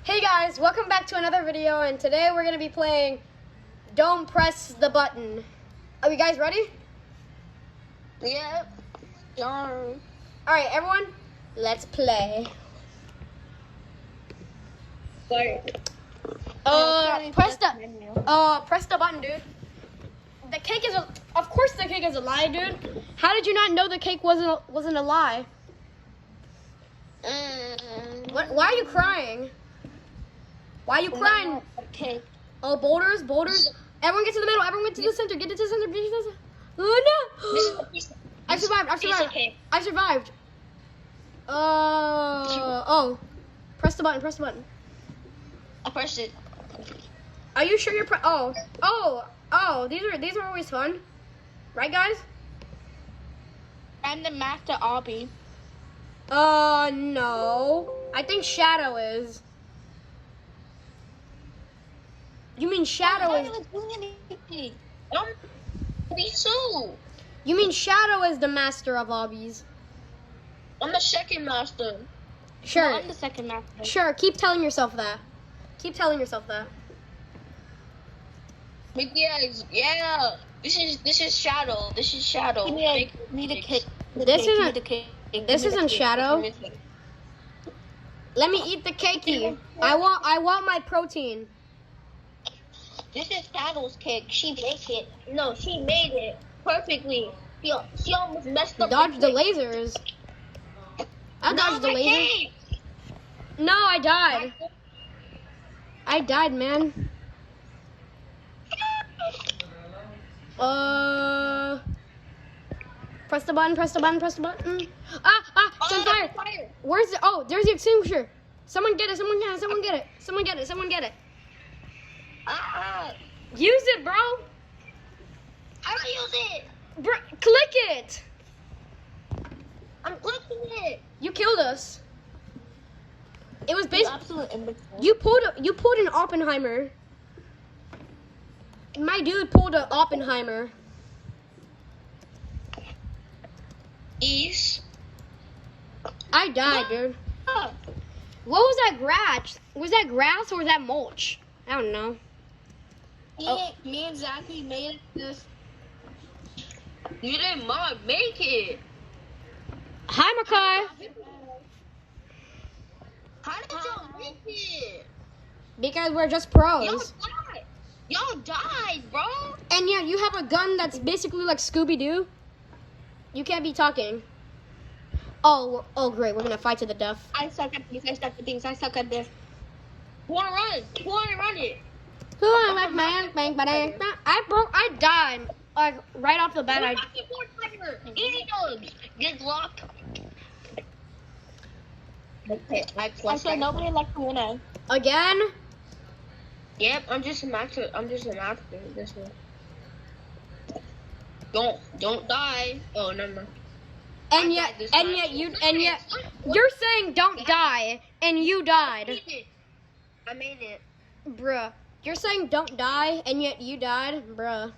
Hey guys, welcome back to another video, and today we're going to be playing Don't Press the Button. Are you guys ready? Yep. Darn. Alright, everyone, let's play. Press the button, dude. The cake is of course the cake is a lie, dude. How did you not know the cake wasn't a lie? Why are you crying? Why are you crying? Okay. Oh, boulders. Everyone get to the middle. Everyone get to the center. Get to the center. Oh no! I survived. Oh. Press the button. I pressed it. Are you sure you're Oh, these are always fun. Right, guys? And the master obby. No. I think Shadow is. You mean Shadow is... You mean Shadow is the master of obbies? I'm the second master. Sure. No, I'm the second master. Sure, keep telling yourself that. Yeah. This is Shadow. Give me the cake. This isn't Shadow. Let me eat the cakey. I want my protein. This is Shadow's cake. She made it. No, she made it perfectly. She almost messed up. Dodge the lasers. I dodged the lasers. Cake. No, I died, man. Press the button. It's on fire. Where's the... Oh, there's the extinguisher. Someone get it. Use it, bro. How do I use it? Bro, click it. I'm clicking it. You killed us. It was basically... Absolute imbecile. You pulled an Oppenheimer. My dude pulled an Oppenheimer. East. I died, dude. What was that grass? Was that grass or was that mulch? I don't know. Me and Zachary made this. You didn't make it. Hi, Makai. How did y'all make it? Because we're just pros. Y'all died, bro. And yeah, you have a gun that's basically like Scooby-Doo. You can't be talking. Oh, great. We're gonna fight to the death. I suck at this. Who wanna run it? I died. Like right off the bat. Get blocked. Okay, I said nobody likes to win. Again? Yep, I'm just a master. This one. Don't die. Oh, never mind. And yet you're saying don't die, and you died. I made it. Bruh. You're saying don't die, and yet you died? Bruh.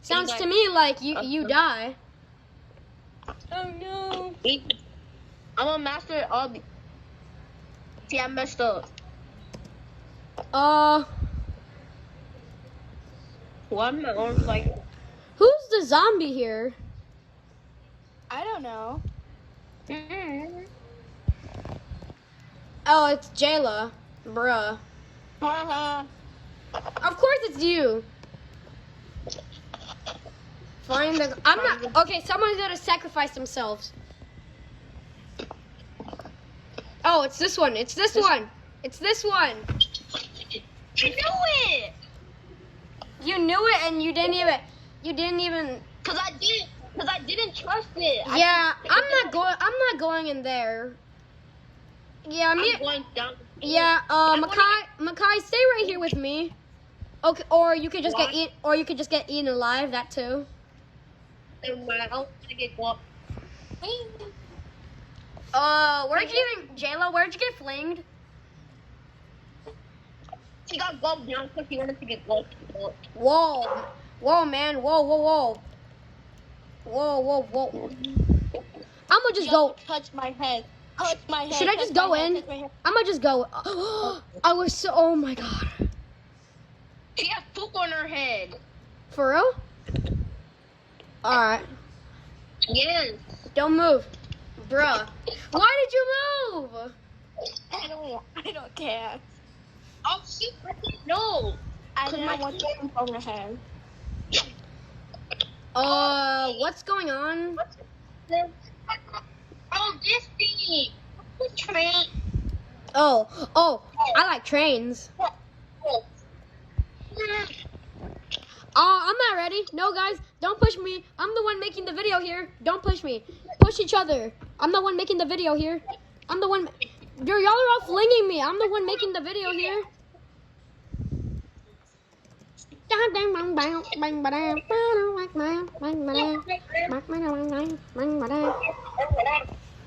Sounds to me like you die. Oh no. I'm a master of... See, I messed up. Why am I arms like... Who's the zombie here? I don't know. Oh, it's Jayla. Bruh. Of course it's you. I'm not... Okay, someone's gonna sacrifice themselves. Oh, it's this one. It's this one. I knew it! You knew it and you didn't even... Cause I didn't trust it. Yeah, I'm not going in there. Yeah, I'm going down. Yeah, Makai, stay right here with me. Okay, or you could just get eaten alive, that too. I'm gonna get blocked. Where'd you get flinged? She got gulped down because she wanted to get gulped. Whoa, man, whoa. I'm gonna just go. Touch my head. Touch my head. Should I just go in? I'm gonna just go. I was so. Oh my god. She has poop on her head. For real? All right. Yes. Don't move, bruh. Why did you move? I don't care. Oh shit! No. I didn't want to poop on her head. What's going on? Oh, this thing. The train. Oh, I like trains. I'm not ready. No, guys, don't push me. I'm the one making the video here. Don't push me. Push each other. I'm the one making the video here. I'm the one. Y'all are all flinging me. I'm the one making the video here.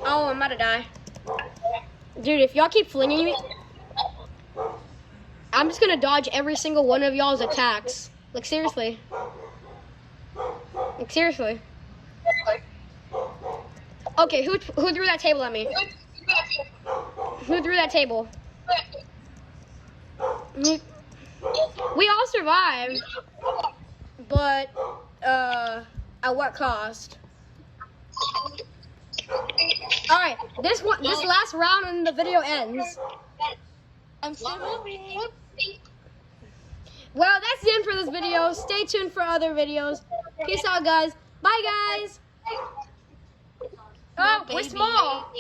Oh, I'm about to die. Dude, if y'all keep flinging me, I'm just gonna dodge every single one of y'all's attacks. Like, seriously. Like, seriously. Okay, who threw that table at me? Who threw that table? We all survived, but at what cost? All right, this last round and the video ends. I'm still moving. Well, that's the end for this video. Stay tuned for other videos. Peace out, guys. Bye, guys. Oh, we're small.